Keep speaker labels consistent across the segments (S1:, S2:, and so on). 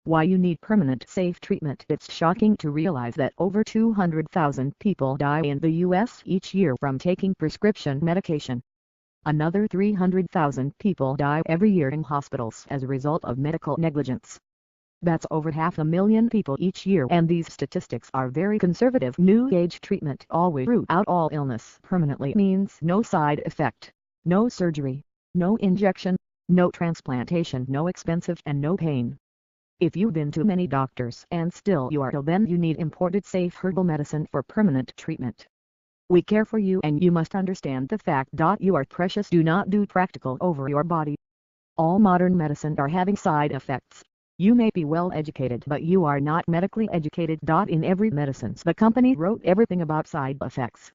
S1: Why you need permanent safe treatment. It's shocking to realize that over 200,000 people die in the U.S. each year from taking prescription medication. Another 300,000 people die every year in hospitals as a result of medical negligence. That's over 500,000 people each year, and these statistics are very conservative. New age treatment always root out all illness permanently means no side effect, no surgery, no injection, no transplantation, no expensive and no pain. If you've been to many doctors and still you are ill, then you need imported safe herbal medicine for permanent treatment. We care for you, and you must understand the fact you are precious. Do not do practical over your body. All modern medicine are having side effects. You may be well educated, but you are not medically educated. In every medicines the company wrote everything about side effects.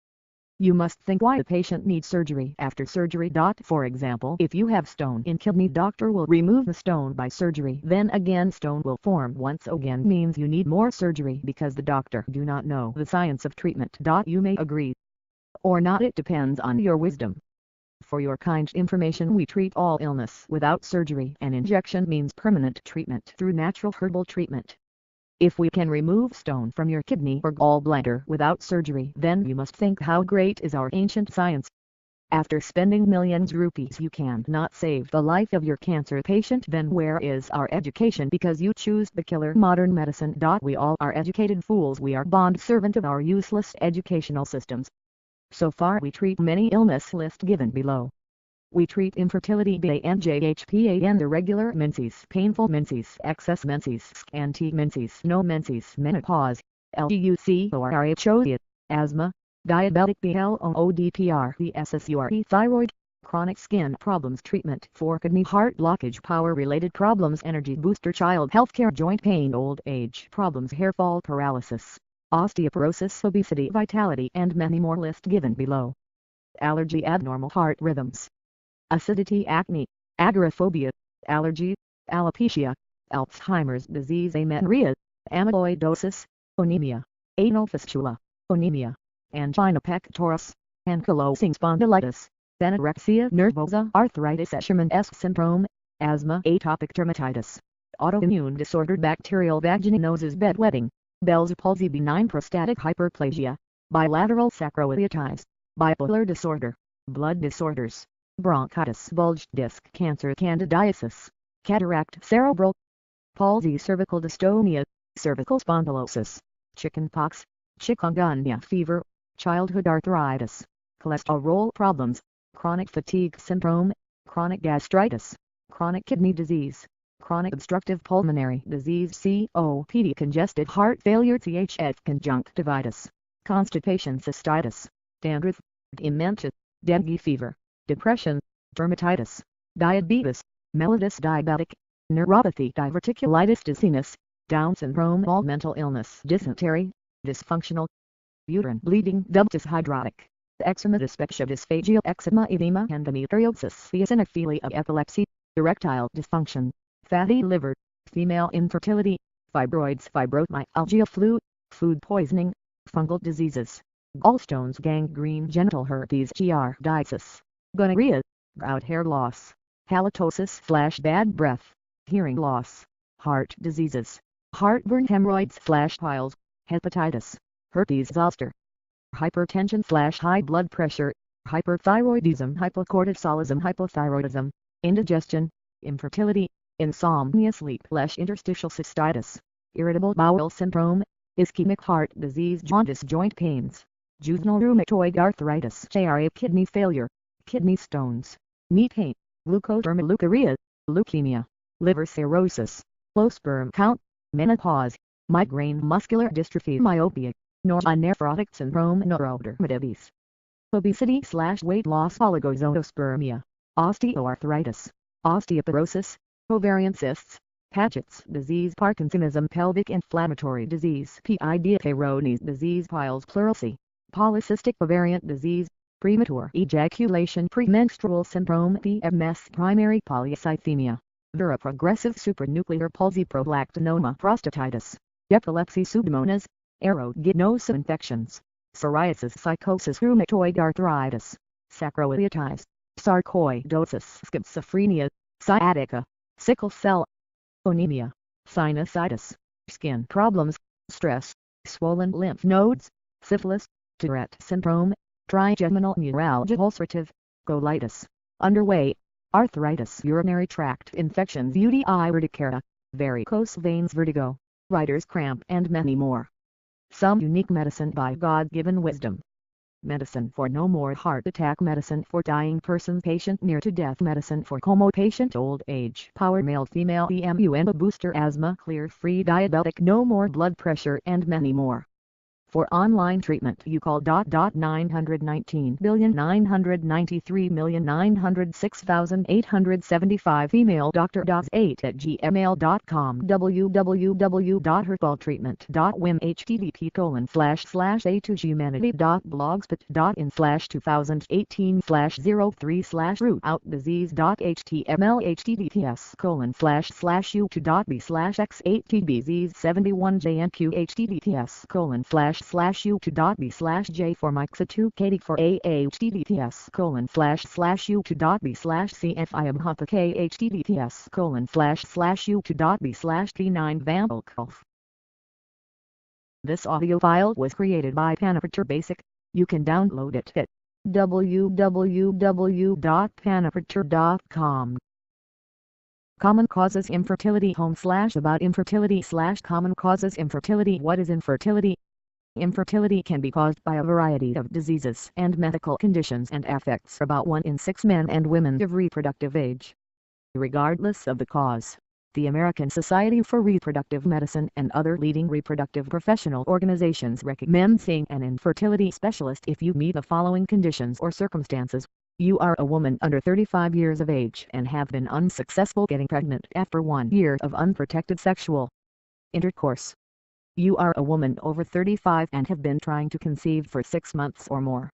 S1: You must think why the patient needs surgery after surgery. For example, if you have stone in kidney, doctor will remove the stone by surgery. Then again stone will form once again, means you need more surgery because the doctor do not know the science of treatment. You may agree or not, it depends on your wisdom. For your kind information, we treat all illness without surgery, and injection means permanent treatment through natural herbal treatment. If we can remove stone from your kidney or gallbladder without surgery, then you must think how great is our ancient science. After spending millions rupees you cannot save the life of your cancer patient, then where is our education? Because you choose the killer modern medicine. We all are educated fools. We are bond servant of our useless educational systems. So far we treat many illness list given below. We treat infertility, BANJHPAN, irregular menses, painful menses, excess menses, scanty menses, no menses, menopause, LEUCORRHOEA, asthma, diabetic, BLOODPRESSURE, thyroid, chronic skin problems, treatment for kidney, heart blockage, power-related problems, energy booster, child healthcare, joint pain, old age problems, hair fall, paralysis, osteoporosis, obesity, vitality, and many more list given below. Allergy, abnormal heart rhythms, acidity, acne, agoraphobia, allergy, alopecia, Alzheimer's disease, amenorrhea, amyloidosis, anemia, anal fistula, anemia, angina pectoris, ankylosing spondylitis, anorexia nervosa, arthritis, Escherman's syndrome, asthma, atopic dermatitis, autoimmune disorder, bacterial vaginosis, bedwetting, Bell's palsy, benign prostatic hyperplasia, bilateral sacroiliitis, bipolar disorder, blood disorders, bronchitis, bulged disc cancer, candidiasis, cataract, cerebral palsy, cervical dystonia, cervical spondylosis, chickenpox, chikungunya fever, childhood arthritis, cholesterol problems, chronic fatigue syndrome, chronic gastritis, chronic kidney disease, chronic obstructive pulmonary disease, COPD, congestive heart failure, CHF, conjunctivitis, constipation, cystitis, dandruff, dementia, dengue fever, depression, dermatitis, diabetes, mellitus, diabetic, neuropathy, diverticulitis, dizziness, Down syndrome, all mental illness, dysentery, dysfunctional, uterine bleeding, ductus hydrotic, eczema, dyspepsia, dysphagia, eczema, edema, endometriosis, eosinophilia, epilepsy, erectile dysfunction, fatty liver, female infertility, fibroids, fibromyalgia, flu, food poisoning, fungal diseases, gallstones, gangrene, genital herpes, giardiasis, gonorrhea, gout, hair loss, halitosis, bad breath, hearing loss, heart diseases, heartburn, hemorrhoids, piles, hepatitis, herpes zoster, hypertension, high blood pressure, hyperthyroidism, hypocortisolism, hypothyroidism, indigestion, infertility, insomnia, sleep, interstitial cystitis, irritable bowel syndrome, ischemic heart disease, jaundice, joint pains, juvenile rheumatoid arthritis, kidney failure, kidney stones, knee pain, leukoderma, leucorrhea, leukemia, liver cirrhosis, low sperm count, menopause, migraine, muscular dystrophy, myopia, neuronephrotic syndrome, neurodermatitis, obesity / weight loss, oligozoospermia, osteoarthritis, osteoporosis, ovarian cysts, Paget's disease, Parkinsonism, pelvic inflammatory disease, PID, Peyronie's disease, piles, pleurisy, polycystic ovarian disease, premature ejaculation, premenstrual syndrome, PMS, primary polycythemia, vera, progressive supranuclear palsy, prolactinoma, prostatitis, epilepsy, pseudomonas, aeruginosa infections, psoriasis, psychosis, rheumatoid arthritis, sacroiliitis, sarcoidosis, schizophrenia, sciatica, sickle cell anemia, sinusitis, skin problems, stress, swollen lymph nodes, syphilis, Tourette syndrome, trigeminal neuralgia, ulcerative colitis, underweight, arthritis, urinary tract infections, UTI, urticaria, varicose veins, vertigo, writer's cramp, and many more. Some unique medicine by God-given wisdom. Medicine for no more heart attack, medicine for dying person, patient near to death, medicine for coma patient, old age, power, male female, EMU booster, asthma, clear, free, diabetic, no more blood pressure, and many more. For online treatment you call ... 919,993,906,875, email drdocs8@gmail.com, www.herballtreatment.wim, http://a2ghumanity.blogspot.in/2018/root-out-disease.html, https://u2.b/x8tbz71jnq, https://u2.b/j for Mixa2 Katie for AA, https://u2.b/cfiabhopaka, https://u2.b/d9 Vampulkulf. This audio file was created by Panaperture Basic. You can download it at www.panaperture.com. Common causes infertility, /about infertility / common causes infertility. What is infertility? Infertility can be caused by a variety of diseases and medical conditions and affects about 1 in 6 men and women of reproductive age. Regardless of the cause, the American Society for Reproductive Medicine and other leading reproductive professional organizations recommend seeing an infertility specialist if you meet the following conditions or circumstances. You are a woman under 35 years of age and have been unsuccessful getting pregnant after 1 year of unprotected sexual intercourse. You are a woman over 35 and have been trying to conceive for 6 months or more.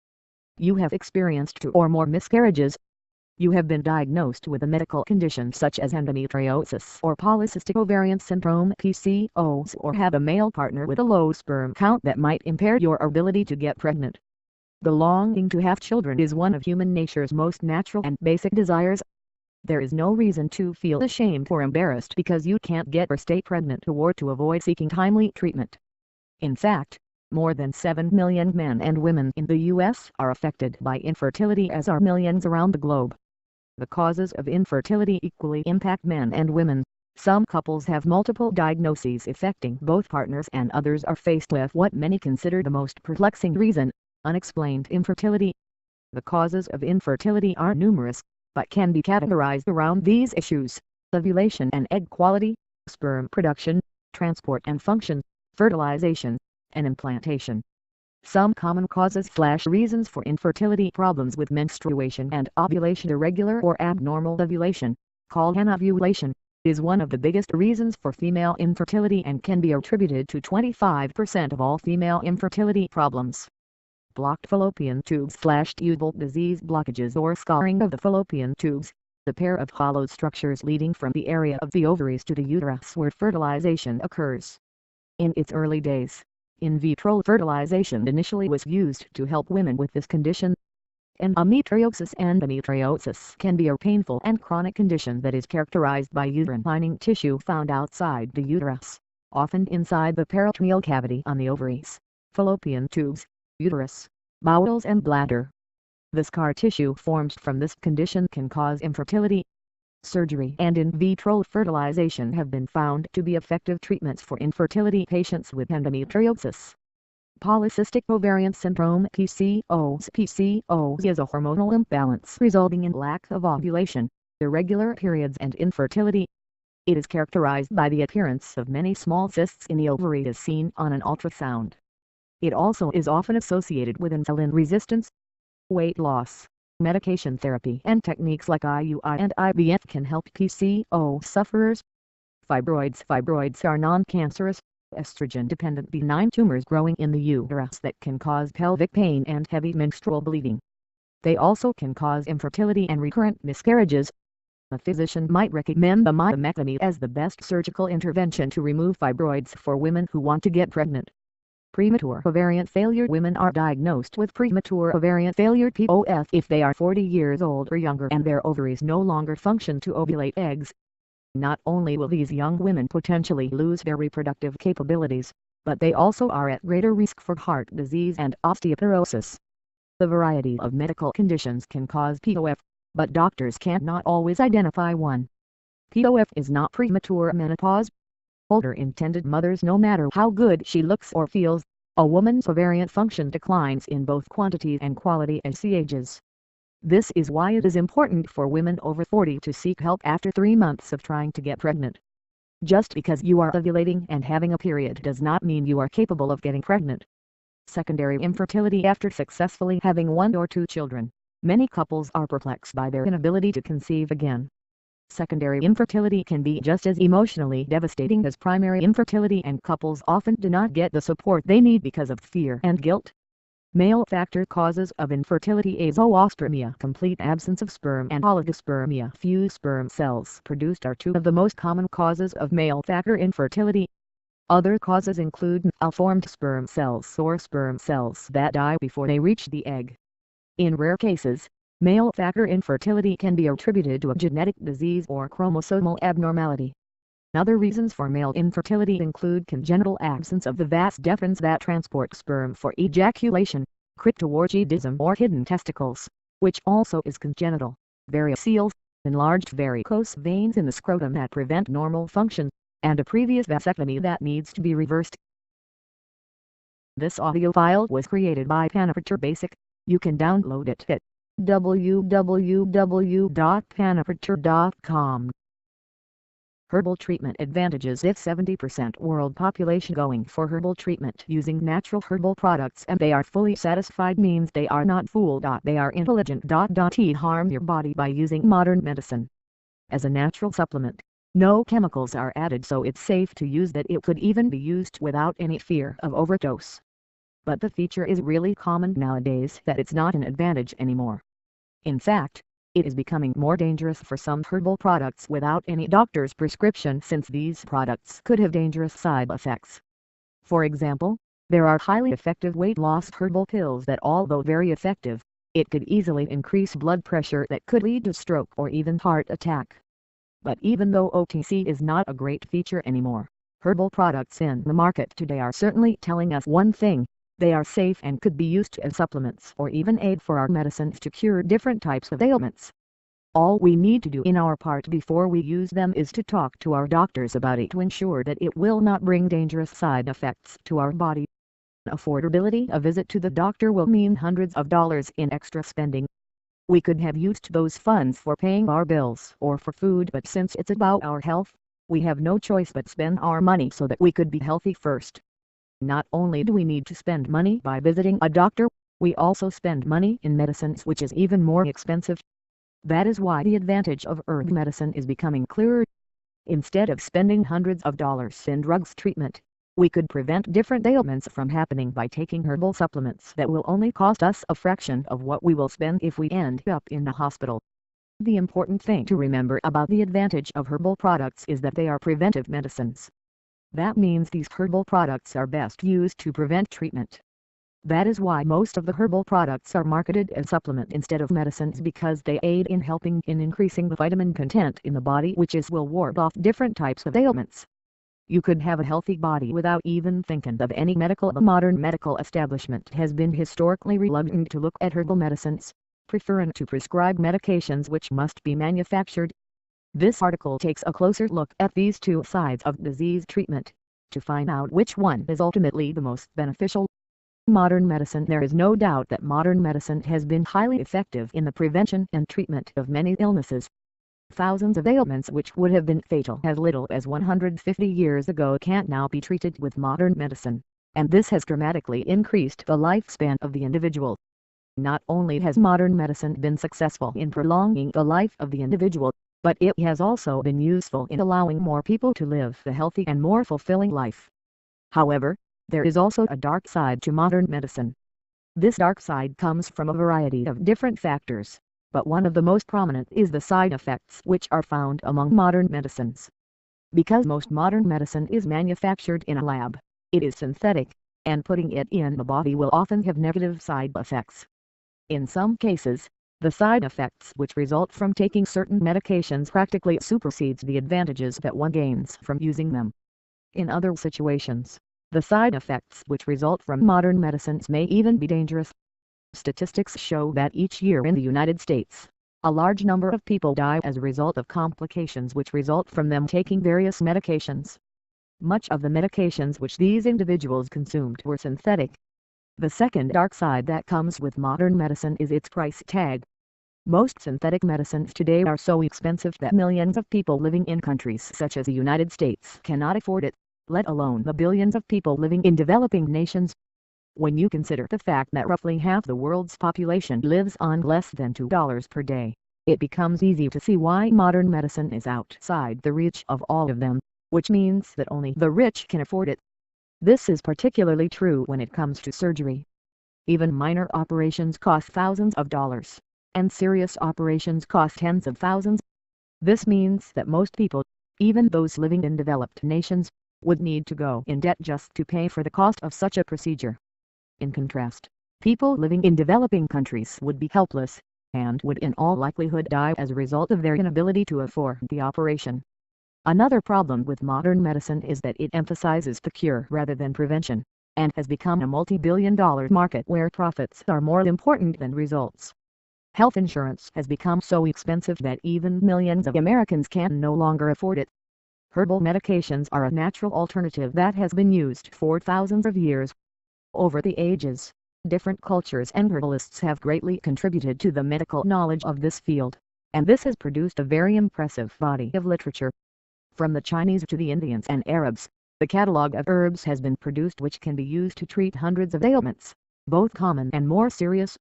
S1: You have experienced 2 or more miscarriages. You have been diagnosed with a medical condition such as endometriosis or polycystic ovarian syndrome (PCOS), or have a male partner with a low sperm count that might impair your ability to get pregnant. The longing to have children is one of human nature's most natural and basic desires. There is no reason to feel ashamed or embarrassed because you can't get or stay pregnant or to avoid seeking timely treatment. In fact, more than 7 million men and women in the U.S. are affected by infertility, as are millions around the globe. The causes of infertility equally impact men and women. Some couples have multiple diagnoses affecting both partners, and others are faced with what many consider the most perplexing reason: unexplained infertility. The causes of infertility are numerous, but can be categorized around these issues: ovulation and egg quality, sperm production, transport and function, fertilization, and implantation. Some common causes / reasons for infertility: problems with menstruation and ovulation. Irregular or abnormal ovulation, called anovulation, is one of the biggest reasons for female infertility and can be attributed to 25% of all female infertility problems. Blocked fallopian tubes / tubal disease, blockages or scarring of the fallopian tubes, the pair of hollow structures leading from the area of the ovaries to the uterus where fertilization occurs. In its early days, in vitro fertilization initially was used to help women with this condition. Endometriosis can be a painful and chronic condition that is characterized by uterine lining tissue found outside the uterus, often inside the peritoneal cavity on the ovaries, fallopian tubes, uterus, bowels and bladder. The scar tissue formed from this condition can cause infertility. Surgery and in vitro fertilization have been found to be effective treatments for infertility patients with endometriosis. Polycystic ovarian syndrome (PCOS). PCOS is a hormonal imbalance resulting in lack of ovulation, irregular periods and infertility. It is characterized by the appearance of many small cysts in the ovary as seen on an ultrasound. It also is often associated with insulin resistance. Weight loss, medication therapy and techniques like IUI and IVF can help PCOS sufferers. Fibroids. Fibroids are non-cancerous, estrogen-dependent benign tumors growing in the uterus that can cause pelvic pain and heavy menstrual bleeding. They also can cause infertility and recurrent miscarriages. A physician might recommend a myomectomy as the best surgical intervention to remove fibroids for women who want to get pregnant. Premature ovarian failure. Women are diagnosed with premature ovarian failure (POF) if they are 40 years old or younger and their ovaries no longer function to ovulate eggs. Not only will these young women potentially lose their reproductive capabilities, but they also are at greater risk for heart disease and osteoporosis. The variety of medical conditions can cause POF, but doctors can't not always identify one. POF is not premature menopause. Older intended mothers, no matter how good she looks or feels, a woman's ovarian function declines in both quantity and quality as she ages. This is why it is important for women over 40 to seek help after 3 months of trying to get pregnant. Just because you are ovulating and having a period does not mean you are capable of getting pregnant. Secondary infertility after successfully having 1 or 2 children. Many couples are perplexed by their inability to conceive again. Secondary infertility can be just as emotionally devastating as primary infertility, and couples often do not get the support they need because of fear and guilt. Male factor causes of infertility: azoospermia, complete absence of sperm, and oligospermia, few sperm cells produced, are 2 of the most common causes of male factor infertility. Other causes include malformed sperm cells or sperm cells that die before they reach the egg. In rare cases, male factor infertility can be attributed to a genetic disease or chromosomal abnormality. Other reasons for male infertility include congenital absence of the vas deferens that transport sperm for ejaculation, cryptorchidism or hidden testicles, which also is congenital, variceal, enlarged varicose veins in the scrotum that prevent normal function, and a previous vasectomy that needs to be reversed. This audio file was created by Panaperture Basic. You can download it at www.panaperture.com. Herbal treatment advantages: if 70% world population going for herbal treatment using natural herbal products and they are fully satisfied, means they are not fooled. They are intelligent. Harm your body by using modern medicine. As a natural supplement, no chemicals are added, so it's safe to use. That it could even be used without any fear of overdose. But the feature is really common nowadays that it's not an advantage anymore. In fact, it is becoming more dangerous for some herbal products without any doctor's prescription, since these products could have dangerous side effects. For example, there are highly effective weight loss herbal pills that, although very effective, it could easily increase blood pressure that could lead to stroke or even heart attack. But even though OTC is not a great feature anymore, herbal products in the market today are certainly telling us one thing: they are safe and could be used as supplements or even aid for our medicines to cure different types of ailments. All we need to do in our part before we use them is to talk to our doctors about it to ensure that it will not bring dangerous side effects to our body. Affordability: a visit to the doctor will mean hundreds of dollars in extra spending. We could have used those funds for paying our bills or for food, but since it's about our health, we have no choice but spend our money so that we could be healthy first. Not only do we need to spend money by visiting a doctor, we also spend money in medicines, which is even more expensive. That is why the advantage of herb medicine is becoming clearer. Instead of spending hundreds of dollars in drugs treatment, we could prevent different ailments from happening by taking herbal supplements that will only cost us a fraction of what we will spend if we end up in the hospital. The important thing to remember about the advantage of herbal products is that they are preventive medicines. That means these herbal products are best used to prevent treatment. That is why most of the herbal products are marketed as supplement instead of medicines, because they aid in helping in increasing the vitamin content in the body, which will ward off different types of ailments. You could have a healthy body without even thinking of any medical. The modern medical establishment has been historically reluctant to look at herbal medicines, preferring to prescribe medications which must be manufactured. This article takes a closer look at these 2 sides of disease treatment, to find out which one is ultimately the most beneficial. Modern medicine: there is no doubt that modern medicine has been highly effective in the prevention and treatment of many illnesses. Thousands of ailments which would have been fatal as little as 150 years ago can now be treated with modern medicine, and this has dramatically increased the lifespan of the individual. Not only has modern medicine been successful in prolonging the life of the individual, but it has also been useful in allowing more people to live a healthy and more fulfilling life. However, there is also a dark side to modern medicine. This dark side comes from a variety of different factors, but one of the most prominent is the side effects which are found among modern medicines. Because most modern medicine is manufactured in a lab, it is synthetic, and putting it in the body will often have negative side effects. In some cases, The side effects which result from taking certain medications practically supersedes the advantages that one gains from using them. In other situations, the side effects which result from modern medicines may even be dangerous. Statistics show that each year in the United States, a large number of people die as a result of complications which result from them taking various medications. Much of the medications which these individuals consumed were synthetic. The second dark side that comes with modern medicine is its price tag. Most synthetic medicines today are so expensive that millions of people living in countries such as the United States cannot afford it, let alone the billions of people living in developing nations. When you consider the fact that roughly half the world's population lives on less than $2 per day, it becomes easy to see why modern medicine is outside the reach of all of them, which means that only the rich can afford it. This is particularly true when it comes to surgery. Even minor operations cost thousands of dollars, and serious operations cost tens of thousands. This means that most people, even those living in developed nations, would need to go in debt just to pay for the cost of such a procedure. In contrast, people living in developing countries would be helpless, and would in all likelihood die as a result of their inability to afford the operation. Another problem with modern medicine is that it emphasizes the cure rather than prevention, and has become a multi-billion-dollar market where profits are more important than results. Health insurance has become so expensive that even millions of Americans can no longer afford it. Herbal medications are a natural alternative that has been used for thousands of years. Over the ages, different cultures and herbalists have greatly contributed to the medical knowledge of this field, and this has produced a very impressive body of literature. From the Chinese to the Indians and Arabs, the catalog of herbs has been produced which can be used to treat hundreds of ailments, both common and more serious.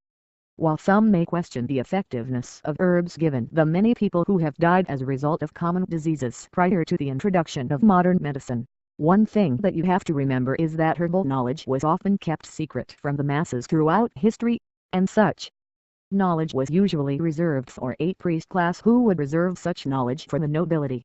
S1: While some may question the effectiveness of herbs given the many people who have died as a result of common diseases prior to the introduction of modern medicine, one thing that you have to remember is that herbal knowledge was often kept secret from the masses throughout history, and such knowledge was usually reserved for a priest class who would reserve such knowledge for the nobility.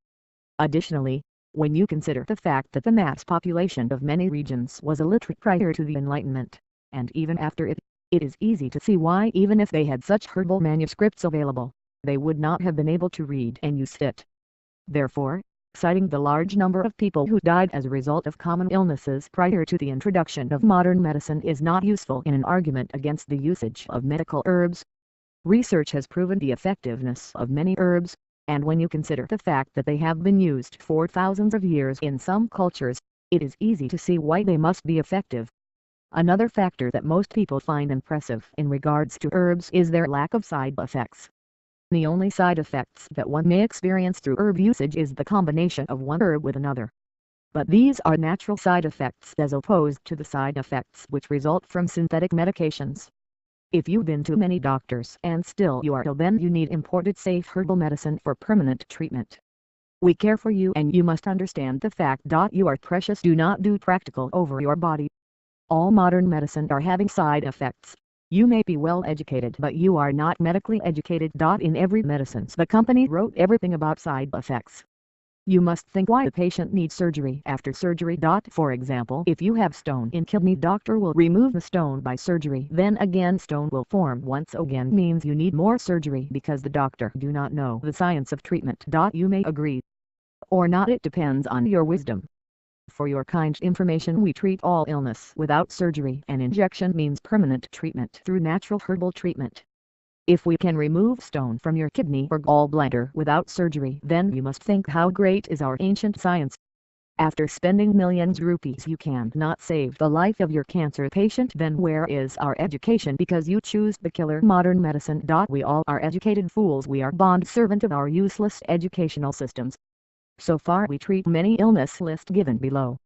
S1: Additionally, when you consider the fact that the mass population of many regions was illiterate prior to the Enlightenment, and even after it, it is easy to see why even if they had such herbal manuscripts available, they would not have been able to read and use it. Therefore, citing the large number of people who died as a result of common illnesses prior to the introduction of modern medicine is not useful in an argument against the usage of medical herbs. Research has proven the effectiveness of many herbs, and when you consider the fact that they have been used for thousands of years in some cultures, it is easy to see why they must be effective. Another factor that most people find impressive in regards to herbs is their lack of side effects. The only side effects that one may experience through herb usage is the combination of one herb with another. But these are natural side effects as opposed to the side effects which result from synthetic medications. If you've been to many doctors and still you are ill, then you need imported safe herbal medicine for permanent treatment. We care for you and you must understand the fact that you are precious. Do not do practical over your body. All modern medicine are having side effects. You may be well educated but you are not medically educated. In every medicines the company wrote everything about side effects. You must think why the patient needs surgery after surgery. For example, if you have stone in kidney, doctor will remove the stone by surgery. Then again stone will form once again, means you need more surgery because the doctor do not know the science of treatment. You may agree or not, it depends on your wisdom. For your kind information, we treat all illness without surgery. An injection means permanent treatment through natural herbal treatment. If we can remove stone from your kidney or gallbladder without surgery, then you must think how great is our ancient science. After spending millions rupees you cannot save the life of your cancer patient, then where is our education because you choose the killer modern medicine? We all are educated fools. We are bond servant of our useless educational systems. So far we treat many illness list given below.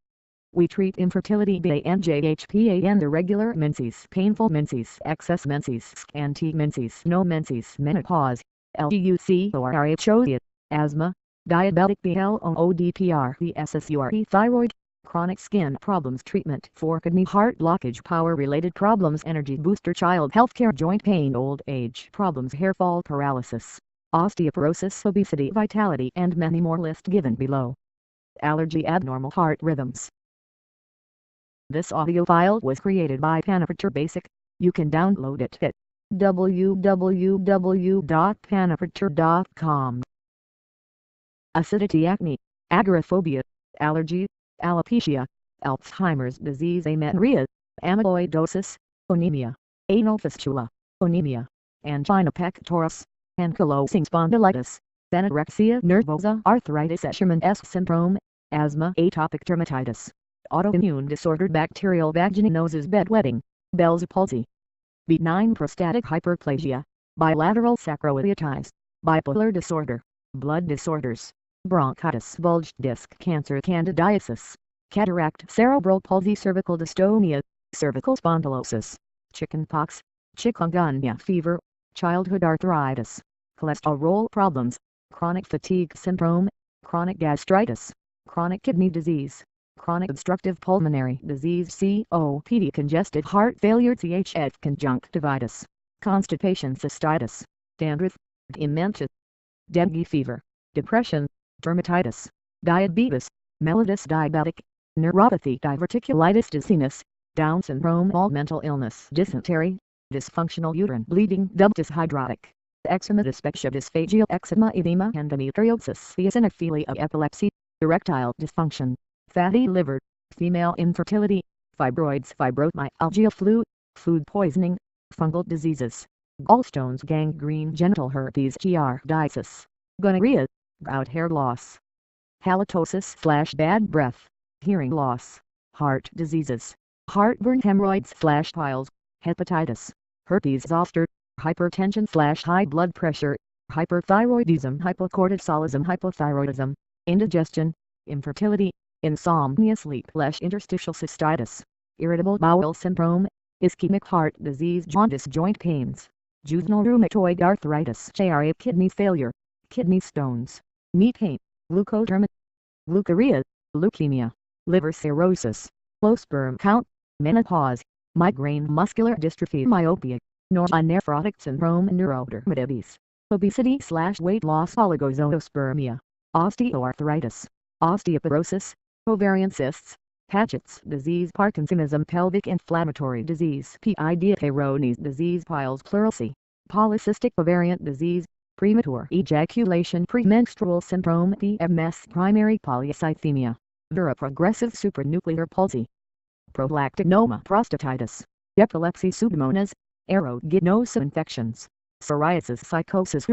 S1: We treat infertility, BANJHPAN, irregular menses, painful menses, excess menses, scanty menses, no menses, menopause, LEUCORRHOEA, asthma, diabetic, BLOODPRESSURE, thyroid, chronic skin problems, treatment for kidney, heart blockage, power-related problems, energy booster, child healthcare, joint pain, old age problems, hair fall, paralysis, osteoporosis, obesity, vitality, and many more list given below. Allergy, abnormal heart rhythms. This audio file was created by INFERTILITY. You can download it at www.panaperture.com. Acidity, acne, agoraphobia, allergy, alopecia, Alzheimer's disease, amenorrhea, amyloidosis, anemia, anal fistula, anemia, angina pectoris, ankylosing spondylitis, anorexia nervosa, arthritis, Escherman's syndrome, asthma, atopic dermatitis, autoimmune disorder, bacterial vaginosis, bedwetting, Bell's palsy, benign prostatic hyperplasia, bilateral sacroiliitis, bipolar disorder, blood disorders, bronchitis, bulged disc cancer, candidiasis, cataract, cerebral palsy, cervical dystonia, cervical spondylosis, chickenpox, chikungunya fever, childhood arthritis, cholesterol problems, chronic fatigue syndrome, chronic gastritis, chronic kidney disease, chronic obstructive pulmonary disease, COPD, congestive heart failure, CHF, conjunctivitis, constipation, cystitis, dandruff, dementia, dengue fever, depression, dermatitis, diabetes, mellitus, diabetic, neuropathy, diverticulitis, dizziness, Down syndrome, all mental illness, dysentery, dysfunctional uterine bleeding, ductus hydrotic, eczema, dyspepsia, dysphagia, eczema, edema, endometriosis, eosinophilia, epilepsy, erectile dysfunction, fatty liver, female infertility, fibroids, fibromyalgia, flu, food poisoning, fungal diseases, gallstones, gangrene, genital herpes, giardiasis, gonorrhea, gout, hair loss, halitosis / bad breath, hearing loss, heart diseases, heartburn, hemorrhoids / piles, hepatitis, herpes zoster, hypertension / high blood pressure, hyperthyroidism, hypocortisolism, hypothyroidism, indigestion, infertility, insomnia, sleep / interstitial cystitis, irritable bowel syndrome, ischemic heart disease, jaundice, joint pains, juvenile rheumatoid arthritis, JRA, kidney failure, kidney stones, knee pain, leukoderma, leucorrhea, leukemia, liver cirrhosis, low sperm count, menopause, migraine, muscular dystrophy, myopia, neuronephrotic syndrome, neurodermatitis, obesity / weight loss, oligozoospermia, osteoarthritis, osteoporosis, ovarian cysts, Paget's disease, Parkinsonism, pelvic inflammatory disease, PID, Peyronie's disease, piles, pleurisy, polycystic ovarian disease, premature ejaculation, premenstrual syndrome, PMS, primary polycythemia, progressive supranuclear palsy, prolactinoma, prostatitis, epilepsy, pseudomonas, aeruginosa infections, psoriasis, psychosis,